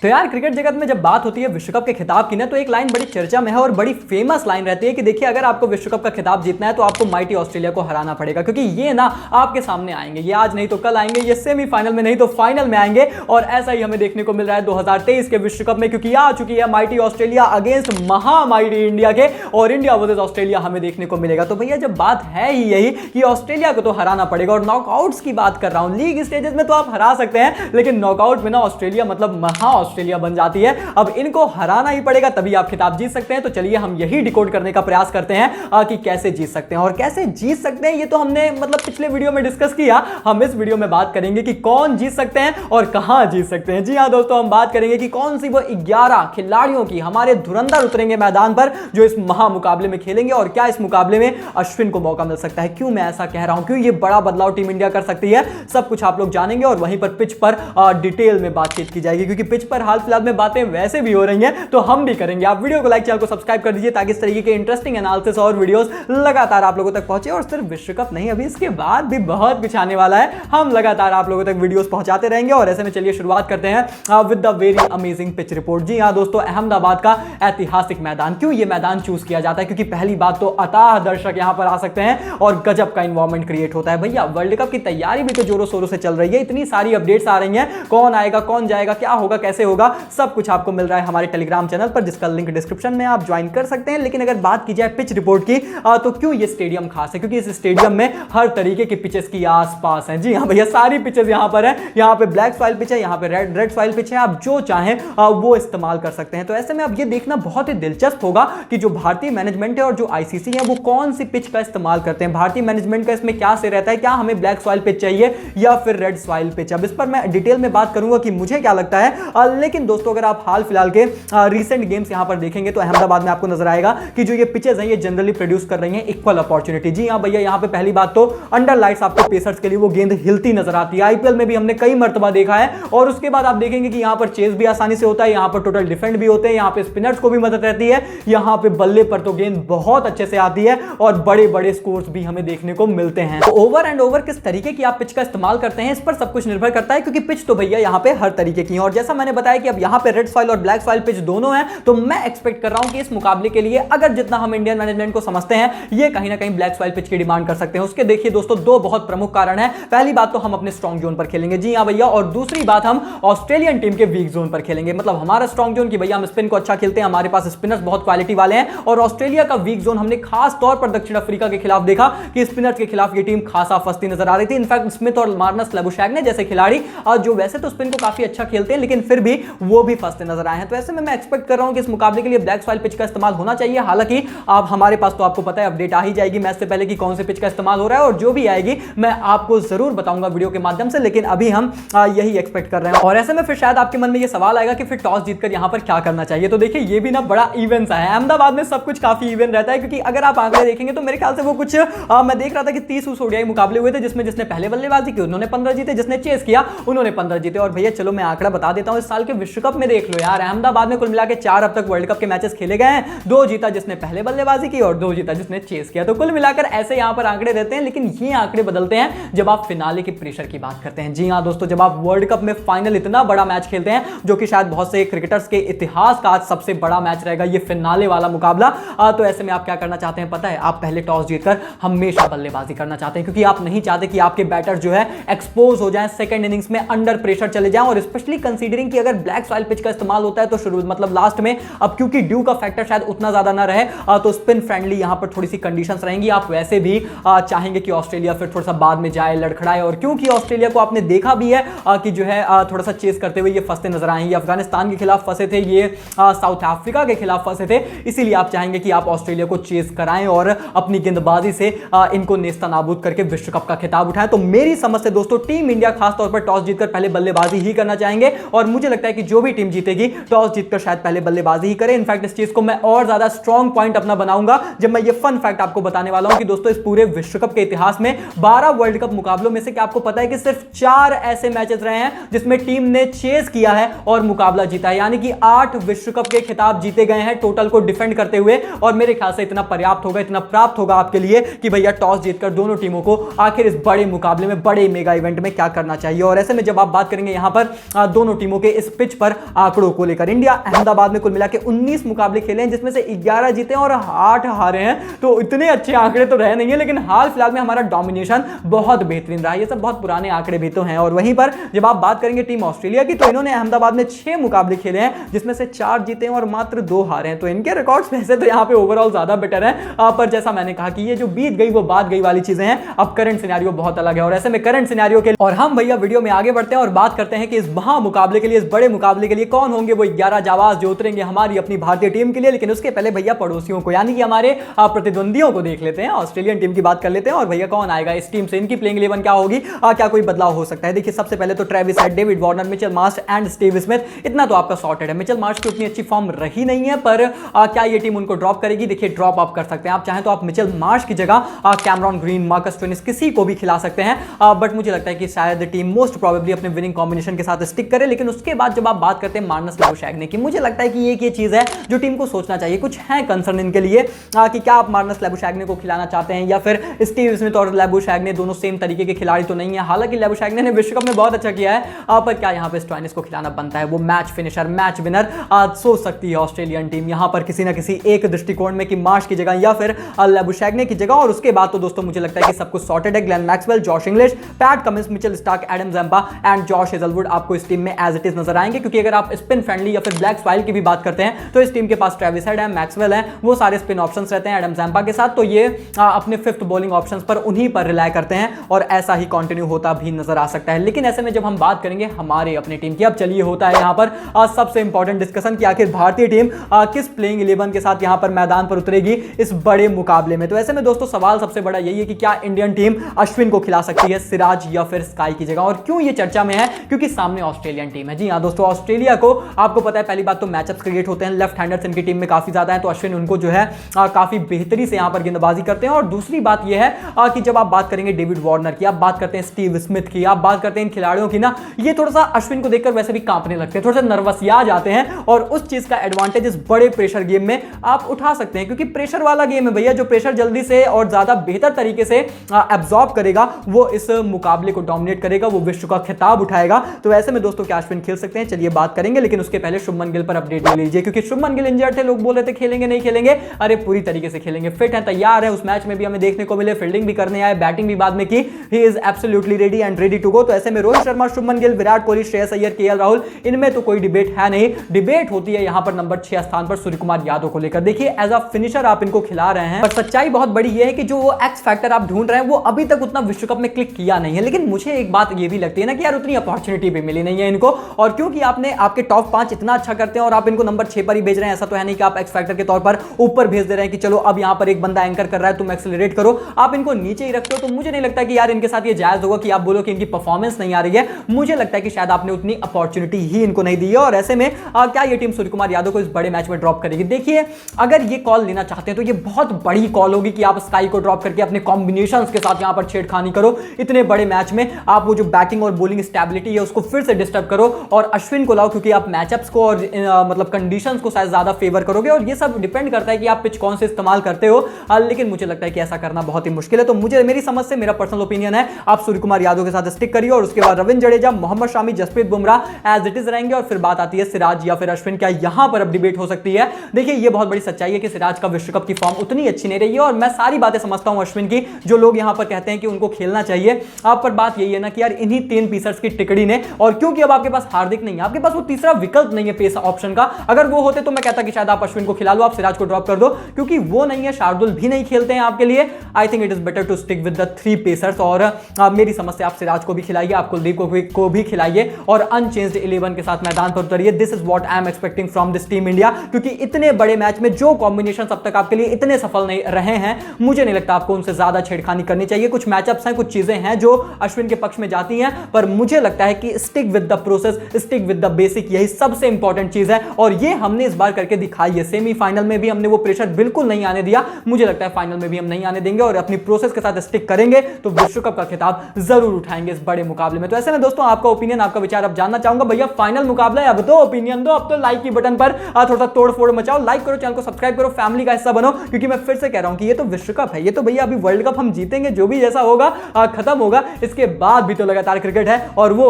तो यार क्रिकेट जगत में जब बात होती है विश्व कप के खिताब की ना, तो एक लाइन बड़ी चर्चा में है और बड़ी फेमस लाइन रहती है कि देखिए अगर आपको विश्व कप का खिताब जीतना है तो आपको माइटी ऑस्ट्रेलिया को हराना पड़ेगा, क्योंकि ये ना आपके सामने आएंगे, ये आज नहीं तो कल आएंगे, ये सेमीफाइनल में नहीं तो फाइनल में आएंगे। और ऐसा ही हमें देखने को मिल रहा है 2023 के विश्व कप में, क्योंकि आ चुकी है माइटी ऑस्ट्रेलिया अगेंस्ट महामाइटी इंडिया के, और इंडिया वर्सेस ऑस्ट्रेलिया हमें देखने को मिलेगा। तो भैया जब बात है ही यही कि ऑस्ट्रेलिया को तो हराना पड़ेगा, और नॉकआउट्स की बात कर रहा हूं, लीग स्टेजेस में तो आप हरा सकते हैं, लेकिन नॉकआउट में ना ऑस्ट्रेलिया मतलब महा ऑस्ट्रेलिया बन जाती है। अब इनको हराना ही पड़ेगा तभी आप खिताब जीत सकते हैं। तो चलिए हम यही डिकोड करने का प्रयास करते हैं कि कैसे जीत सकते हैं, और कैसे जीत सकते हैं ये तो हमने मतलब पिछले वीडियो में डिस्कस किया। हम इस वीडियो में बात करेंगे कि कौन जीत सकते हैं और कहां जीत सकते हैं। जी हां दोस्तों, हम बात करेंगे कि कौन सी वो 11 खिलाड़ियों की हमारे धुरंधर उतरेंगे मैदान पर जो इस महा मुकाबले में खेलेंगे, और क्या इस मुकाबले में अश्विन को मौका मिल सकता है। क्यों मैं ऐसा कह रहा हूं, क्यों ये बड़ा बदलाव टीम इंडिया कर सकती है, सब कुछ आप लोग जानेंगे। और वहीं पर पिच पर डिटेल में बातचीत की जाएगी, क्योंकि पिच पर हाल फिलहाल में बातें वैसे भी हो रही हैं तो हम भी करेंगे। आप वीडियो को लाइक, चैनल को सब्सक्राइब कर दीजिए ताकि इस तरीके के इंटरेस्टिंग एनालिसिस और वीडियोस लगातार आप लोगों तक पहुंचे। और सिर्फ विश्व कप नहीं, अभी इसके बाद भी बहुत कुछ आने वाला है, हम लगातार आप लोगों तक वीडियोस पहुंचाते रहेंगे। और ऐसे में चलिए शुरुआत करते हैं with the very amazing pitch report. जी हां दोस्तों, अहमदाबाद का ऐतिहासिक मैदान। क्यों ये मैदान चूज किया जाता है, क्योंकि पहली बात तो अताह दर्शक यहां पर आ सकते हैं और गजब का एनवायरनमेंट क्रिएट होता है। भैया वर्ल्ड कप की तैयारी भी तो जोरों शोरों से चल रही है, इतनी सारी अपडेट्स आ रही हैं, कौन आएगा कौन जाएगा, क्या होगा कैसे होगा, सब कुछ आपको मिल रहा है हमारे टेलीग्राम चैनल पर, जिसका लिंक डिस्क्रिप्शन में आप ज्वाइन कर सकते हैं। लेकिन अगर बात की जाए पिच रिपोर्ट की तो क्यों ये स्टेडियम खास है, क्योंकि इस स्टेडियम में हर तरीके की पिचेस की आसपास हैं। जी हां भैया, सारी पिचेस यहां पर है। यहां पे ब्लैक सॉइल पिच है, यहां पे रेड सॉइल पिच है, आप जो चाहें वो इस्तेमाल कर सकते हैं। तो ऐसे में अब ये देखना बहुत ही दिलचस्प होगा कि जो भारतीय मैनेजमेंट है और जो आईसीसी है वो कौन सी पिच का इस्तेमाल करते हैं। भारतीय मैनेजमेंट का इसमें क्या से रहता है, क्या हमें ब्लैक सॉइल पिच चाहिए या फिर रेड सॉइल पिच। अब इस पर मैं डिटेल में बात करूंगा कि मुझे क्या लगता है। लेकिन दोस्तों अगर आप हाल फिलहाल के रीसेंट गेम्स यहां पर देखेंगे तो अहमदाबाद में आपको नजर आएगा कि जो ये पिचेस हैं ये जनरली प्रोड्यूस कर रही हैं इक्वल अपॉर्चुनिटी। जी हां भैया, यहां पे पहली बात तो अंडर लाइट्स आपको पेसर्स के लिए वो गेंद हिलती नजर आती है, आईपीएल में भी हमने कई मर्तबा देखा है। और उसके बाद आप देखेंगे कि यहां पर चेस भी आसानी से होता है, यहां पर टोटल डिफेंड भी होते हैं, यहां पे स्पिनर्स को भी मदद रहती है, यहां पे बल्ले पर तो गेंद बहुत अच्छे से आती है और बड़े बड़े स्कोर्स भी हमें देखने को मिलते हैं। तो ओवर एंड ओवर किस तरीके की आप पिच का इस्तेमाल करते हैं इस पर सब कुछ निर्भर करता है, क्योंकि पिच तो भैया यहां पे हर तरीके की है। और जैसा मैंने बताया कि अब यहां पे रेड सॉइल और ब्लैक सॉइल पिच दोनों हैं, तो मैं एक्सपेक्ट कर रहा हूं कि इस मुकाबले के लिए अगर जितना हम इंडियन मैनेजमेंट को समझते हैं ये कहीं ना कहीं ब्लैक सॉइल पिच की डिमांड कर सकते हैं। उसके देखिए दोस्तों दो बहुत प्रमुख कारण हैं। पहली बात तो हम अपने स्ट्रॉन्ग जोन पर खेलेंगे, जी हां भैया, और दूसरी बात हम ऑस्ट्रेलियन टीम के वीक जोन पर खेलेंगे। मतलब हमारा स्ट्रॉन्ग जोन की भैया हम स्पिन को अच्छा खेलते हैं, हमारे पास स्पिनर्स बहुत क्वालिटी वाले हैं, और ऑस्ट्रेलिया का वीक जोन हमने खास तौर पर दक्षिण अफ्रीका के खिलाफ देखा कि स्पिनर्स के खिलाफ ये टीम खासा फंसती नजर आ रही थी। इनफैक्ट स्मिथ और मार्नस लैबुशैग्ने जैसे खिलाड़ी जो वैसे तो स्पिन को काफी अच्छा खेलते हैं लेकिन फिर भी वो भी फंसते नजर आए हैं। तो ऐसे में मैं एक्सपेक्ट कर रहा हूं कि इस मुकाबले के लिए ब्लैक सॉइल पिच का इस्तेमाल होना चाहिए। हालांकि आप हमारे पास तो आपको पता है अपडेट आ ही जाएगी मैच से पहले कि कौन से पिच का इस्तेमाल हो रहा है, और जो भी आएगी मैं आपको जरूर बताऊंगा वीडियो के माध्यम से। लेकिन अभी हम यही एक्सपेक्ट कर रहे हैं। और ऐसे में फिर शायद आपके मन में ये सवाल आएगा कि फिर टॉस जीतकर यहां पर क्या करना चाहिए। तो देखिए ये भी ना बड़ा इवेंट है, अहमदाबाद में सब कुछ काफी इवेंट रहता है, क्योंकि अगर आप आंकड़े देखेंगे तो मेरे ख्याल से वो कुछ मैं देख रहा था कि 30 ओडीआई मुकाबले हुए थे, जिसमें जिसने पहले बल्लेबाजी की उन्होंने 15 जीते, जिसने चेस किया उन्होंने 15 जीते। और भैया चलो मैं आंकड़ा बता देता हूं, इस साल के विश्व कप में देख लो यार, अहमदाबाद में कुल मिला के 4 अब तक वर्ल्ड कप के मैचेस खेले गए हैं, 2 जीता जिसने पहले बल्लेबाजी की और 2 जीता जिसने चेस किया। तो कुल मिलाकर ऐसे यहां पर आंकड़े रहते हैं, लेकिन ये आंकड़े बदलते हैं जब आप फिनाले के प्रेशर की बात करते हैं। जी हां दोस्तों, जब आप वर्ल्ड कप में फाइनल इतना बड़ा मैच खेलते हैं जो कि शायद बहुत से क्रिकेटर्स के इतिहास का आज सबसे बड़ा मैच रहेगा ये फिनाले वाला मुकाबला, तो ऐसे में आप क्या करना चाहते हैं पता है, आप पहले टॉस जीतकर हमेशा बल्लेबाजी करना चाहते हैं, क्योंकि आप नहीं चाहते कि आपके बैटर जो है एक्सपोज हो जाएं, सेकंड इनिंग्स में अंडर प्रेशर चले जाएं। और स्पेशली कंसीडरिंग कि अगर ब्लैक सॉइल पिच का इस्तेमाल होता है तो शुरू मतलब लास्ट में, अब क्योंकि ड्यू का फैक्टर शायद उतना ज्यादा ना रहे तो स्पिन फ्रेंडली यहां पर थोड़ी सी कंडीशंस रहेंगी। आप वैसे भी चाहेंगे कि ऑस्ट्रेलिया फिर थोड़ा सा बाद में जाए, लड़खड़ाए, और क्योंकि ऑस्ट्रेलिया को आपने देखा भी है कि जो है थोड़ा सा चेस करते हुए ये फंसते नजर आए। ये अफगानिस्तान के खिलाफ फंसे थे, ये साउथ अफ्रीका के खिलाफ फंसे थे, इसीलिए आप चाहेंगे कि आप ऑस्ट्रेलिया को चेस कराएं और अपनी गेंदबाजी से इनको नेस्तनाबूद करके विश्व कप का खिताब उठाएं। तो मेरी समझ से दोस्तों टीम इंडिया खासतौर पर टॉस जीतकर पहले बल्लेबाजी ही करना चाहेंगे, और मुझे लगता है कि जो भी टीम जीतेगी टॉस जीतकर शायद पहले बल्लेबाजी ही करे। इनफैक्ट इस चीज को मैं और ज्यादा स्ट्रॉन्ग पॉइंट अपना बनाऊंगा जब मैं ये फन फैक्ट आपको बताने वाला हूं कि दोस्तों इस पूरे विश्व कप के इतिहास में 12 वर्ल्ड कप मुकाबलों में से क्या आपको पता है कि सिर्फ 4 ऐसे मैचेस रहे हैं जिसमें टीम ने चेस किया है और मुकाबला जीता है, यानी कि 8 विश्व कप के खिताब जीते गए हैं टोटल को डिफेंड करते हुए। और मेरे ख्याल से इतना पर्याप्त होगा, इतना प्राप्त होगा आपके लिए कि भैया टॉस जीतकर दोनों टीमों को आखिर इस बड़े मुकाबले में, बड़े मेगा इवेंट में क्या करना चाहिए। और ऐसे में जब आप बात करेंगे यहां पर दोनों टीमों के इस पिच पर आंकड़ों को लेकर। इंडिया अहमदाबाद में कुल मिला के 19 मुकाबले खेले हैं, जिसमें से 11 जीते और 8 हारे हैं। तो इतने अच्छे आंकड़े तो रहे नहीं है, लेकिन हाल फिलहाल में हमारा डोमिनेशन बहुत बेहतरीन रहा। ये सब बहुत पुराने आंकड़े भी तो हैं। और वहीं पर जब आप बात करेंगे टीम ऑस्ट्रेलिया की, तो इन्होंने अहमदाबाद में 6 मुकाबले खेले हैं, जिसमें से 4 जीते हैं और मात्र 2 हारे हैं। तो इनके रिकॉर्ड्स वैसे तो यहाँ पे ओवरऑल ज्यादा बेटर है, पर जैसा मैंने कहा कि ये जो बीत गई वो बात गई वाली चीजें हैं। अब करंट सिनेरियो बहुत अलग है, और ऐसे में करंट सिनेरियो के और हम भैया वीडियो में आगे बढ़ते हैं और बात करते हैं कि इस महा मुकाबले के लिए, इस बड़े मुकाबले के लिए कौन होंगे वो 11 जाबाज जो उतरेंगे हमारी अपनी भारतीय टीम के लिए। लेकिन उसके पहले भैया पड़ोसियों को, यानी कि हमारे प्रतिद्वंदियों को देख लेते हैं। ऑस्ट्रेलियन टीम की बात कर लेते हैं और भैया कौन आएगा इस टीम से, इनकी प्लेइंग 11 क्या होगी, क्या कोई बदलाव हो सकता है। देखिए सबसे पहले तो Travis head, David Warner, Mitchell Marsh and Steve Smith, इतना तो आपका सॉर्टेड है। मिचेल मार्श की उतनी अच्छी फॉर्म रही नहीं है, पर क्या ये टीम उनको ड्रॉप करेगी? देखिए ड्रॉप आप कर सकते हैं, आप चाहें तो आप मिचेल मार्श की जगह कैमरॉन ग्रीन, मार्कस स्टोइनिस किसी को भी खिला सकते हैं, बट मुझे लगता है कि शायद टीम मोस्ट प्रोबेबली अपने विनिंग कॉम्बिनेशन के साथ स्टिक करे। लेकिन उसके बाद जब आप बात करते हैं मार्नस लैबुशैग्ने की, मुझे लगता है कि ये चीज है जो टीम को सोचना चाहिए। कुछ है कंसर्न इनके लिए कि क्या आप मार्नस लैबुशैग्ने को खिलाना चाहते हैं, या फिर स्टीव स्मिथ और लैबुशैग्ने दोनों सेम तरीके के खिलाड़ी तो नहीं है। हालांकि लैबुशैग्ने ने विश्व कप में बहुत अच्छा किया है, पर क्या यहाँ पे स्टोइनिस को खिलाना बनता है? वो मैच फिनिशर, मैच विनर सोच सकती है ऑस्ट्रेलियन टीम यहां पर किसी ना किसी एक दृष्टिकोण में, कि मार्श की जगह या फिर लैबुशैग्ने की जगह। और उसके बाद तो दोस्तों मुझे लगता है कि सब कुछ सॉर्टेड है। Glenn Maxwell, Josh Inglis, PAT Cummins, Mitchell Starc, Adam Zampa and Josh Hazlewood आपको इस टीम में एज इट इज नजर आएंगे। क्योंकि अगर आप स्पिन फ्रेंडली या फिर ब्लैक सॉइल की भी बात करते हैं, तो इस टीम के पास ट्रेविस हेड है, मैक्सवेल है, वो सारे स्पिन ऑप्शंस रहते हैं एडम जंपा के साथ। तो ये अपने फिफ्थ बॉलिंग ऑप्शंस पर उन्हीं पर रिलाय करते हैं, और ऐसा ही कंटिन्यू होता भी नजर आ सकता है। लेकिन ऐसे में जब हम बात करेंगे हमारे अपनी टीम की, अब चलिए होता है यहां पर सबसे इंपॉर्टेंट डिस्कशन कि आखिर भारतीय टीम किस प्लेइंग 11 के साथ यहां पर मैदान पर उतरेगी इस बड़े मुकाबले में। तो ऐसे में दोस्तों सवाल सबसे बड़ा यही है कि क्या इंडियन टीम अश्विन को खिला सकती है सिराज या फिर स्काई की जगह। और क्यों ये चर्चा में है? क्योंकि सामने ऑस्ट्रेलियन टीम है। जी हां दोस्तों, ऑस्ट्रेलिया को आपको पता है पहली बात तो मैचअप्स क्रिएट होते हैं, लेफ्ट हैंडर्स इनकी टीम में काफी ज्यादा है, तो अश्विन उनको जो है काफी बेहतरी से यहां पर गेंदबाजी करते हैं। और दूसरी बात यह है कि जब आप बात करेंगे डेविड वार्नर की, आप बात करते हैं स्टीव स्मिथ की, आप बात करते हैं इन खिलाड़ियों की ना, ये थोड़ा सा अश्विन को देखकर वैसे भी कांपने लगते हैं, थोड़ा सा नर्वस आ जाते हैं। और उस चीज का एडवांटेज इस बड़े प्रेशर गेम में आप उठा सकते हैं, क्योंकि प्रेशर वाला गेम है भैया। जो प्रेशर जल्दी से और ज्यादा बेहतर तरीके से एब्जॉर्ब करेगा वो इस मुकाबले को डोमिनेट करेगा, वो विश्व का खिताब उठाएगा। तो ऐसे में दोस्तों क्या अश्विन खेल सकते हैं? चलिए बात करेंगे, लेकिन उसके पहले शुभमन गिल पर अपडेट ले लीजिए, क्योंकि शुभमन गिल इंजर्ड थे, लोग बोल रहे थे खेलेंगे नहीं खेलेंगे। अरे पूरी तरीके से खेलेंगे, फिट है, तैयार है। उस मैच में भी हमें देखने को मिले, फील्डिंग भी करने आए, बैटिंग भी बाद में की। He is absolutely ready and ready to go. तो ऐसे में रोहित शर्मा, शुभमन गिल, विराट कोहली, श्रेयस अय्यर, केएल राहुल, इनमें तो कोई डिबेट है नहीं। डिबेट होती है यहां पर नंबर 6 स्थान पर सूर्यकुमार यादव को लेकर। देखिए एज अ फिनिशर आप इनको खिला रहे हैं, पर सच्चाई बहुत बड़ी ये है कि जो वो एक्स फैक्टर आप ढूंढ रहे हैं वो अभी तक उतना विश्व कप में क्लिक किया नहीं है। लेकिन मुझे एक बात ये भी लगती है ना कि यार उतनी अपॉर्चुनिटी भी मिली नहीं है इनको। और क्योंकि आपने आपके टॉप 5 इतना अच्छा करते हैं और आप इनको नंबर 6 पर ही भेज रहे हैं, ऐसा तो है नहीं कि आप एक्स फैक्टर के तौर पर ऊपर भेज दे रहे हैं कि चलो अब यहां पर एक बंदा एंकर कर रहा है तुम एक्सेलरेट करो, आप इनको नीचे ही रखते हो। तो मुझे नहीं लगता कि यार इनके साथ ये जायज होगा कि आप बोलो कि इनकी परफॉर्मेंस नहीं आ रही है। मुझे लगता है कि शायद आपने उतनी अपॉर्चुनिटी ही इनको नहीं दी है। और ऐसे में क्या ये टीम सूर्यकुमार यादव को इस बड़े मैच में ड्रॉप करेगी? देखिए अगर ये कॉल लेना चाहते हैं तो ये बहुत बड़ी कॉल होगी कि आप स्काई को ड्रॉप करके अपने कॉम्बिनेशंस के साथ यहां पर छेड़खानी करो। इतने बड़े मैच में आप वो जो बैटिंग और बॉलिंग स्टेबिलिटी है उसको फिर से डिस्टर्ब करो और अश्विन को लाओ, क्योंकि आप मैचअप्स को और मतलब कंडीशंस को शायद ज्यादा फेवर करोगे। और ये सब डिपेंड करता है कि आप पिच कौन से इस्तेमाल करते हो, लेकिन मुझे लगता है कि ऐसा करना बहुत ही मुश्किल है। तो मुझे मेरी समझ से, मेरा पर्सनल ओपिनियन है, आप सूर्यकुमार यादव के साथ स्टिक करिए और उसके बाद Ravindra Jadeja, Mohammed Shami, Jasprit Bumrah as it is रहेंगे। और फिर बात आती है सिराज या फिर अश्विन, क्या यहां पर अब डिबेट हो सकती है? देखिए ये बहुत बड़ी सच्चाई है कि सिराज का विश्व कप की फॉर्म उतनी अच्छी नहीं रही है, और मैं सारी बातें समझता हूं अश्विन की, जो लोग यहां पर कहते हैं कि उनको खेलना चाहिए। आप पर बात यही है ना कि यार इन्हीं 3 पीसर्स की टिकड़ी ने, और क्योंकि अब आपके पास हार्दिक नहीं है, आपके पास वो तीसरा विकल्प नहीं है पेस ऑप्शन का। अगर वो होते तो मैं कहता कि शायद आप अश्विन को खिला लो, आप सिराज को ड्रॉप कर दो, क्योंकि वो नहीं है, शार्दुल भी नहीं खेलते हैं आपके लिए। I think it is better to stick with the 3 pacers. और मेरी समझ से आप सिराज को भी खिलाइए, आप कुलदीप को भी खिलाइए और अनचेंज्ड 11 के साथ मैदान पर उतरिए। This is what I am expecting from this team India, क्योंकि इतने बड़े मैच में जो कॉम्बिनेशन अब तक आपके लिए इतने सफल नहीं रहे हैं, मुझे नहीं लगता आपको उनसे ज्यादा छेड़खानी करनी चाहिए। कुछ मैचअप्स हैं, कुछ चीजें हैं जो अश्विन के पक्ष में जाती हैं, पर मुझे लगता है कि stick with the process, stick with the basic, यही सबसे इंपॉर्टेंट चीज है। और ये हमने इस बार करके दिखाई है। सेमीफाइनल में भी हमने वो प्रेशर बिल्कुल नहीं आने दिया, मुझे लगता है फाइनल में भी हम नहीं आने देंगे, और अपनी प्रोसेस के साथ स्टिक करेंगे तो विश्व कप का खिताब जरूर उठाएंगे इस बड़े मुकाबले में। तो ऐसे में दोस्तों आपका ओपिनियन, आपका विचार अब जानना चाहूंगा। भैया फाइनल मुकाबला है, अब तो ओपिनियन दो, अब तो लाइक की बटन पर थोड़ा सा तोड़ फोड़ मचाओ, लाइक करो, चैनल को सब्सक्राइब करो, फैमिली का हिस्सा बनो। क्योंकि मैं फिर से कह रहा हूं कि ये तो विश्व कप है, ये तो भैया अभी वर्ल्ड कप हम जीतेंगे, जो भी जैसा होगा खत्म होगा, इसके बाद भी तो लगातार क्रिकेट है और वो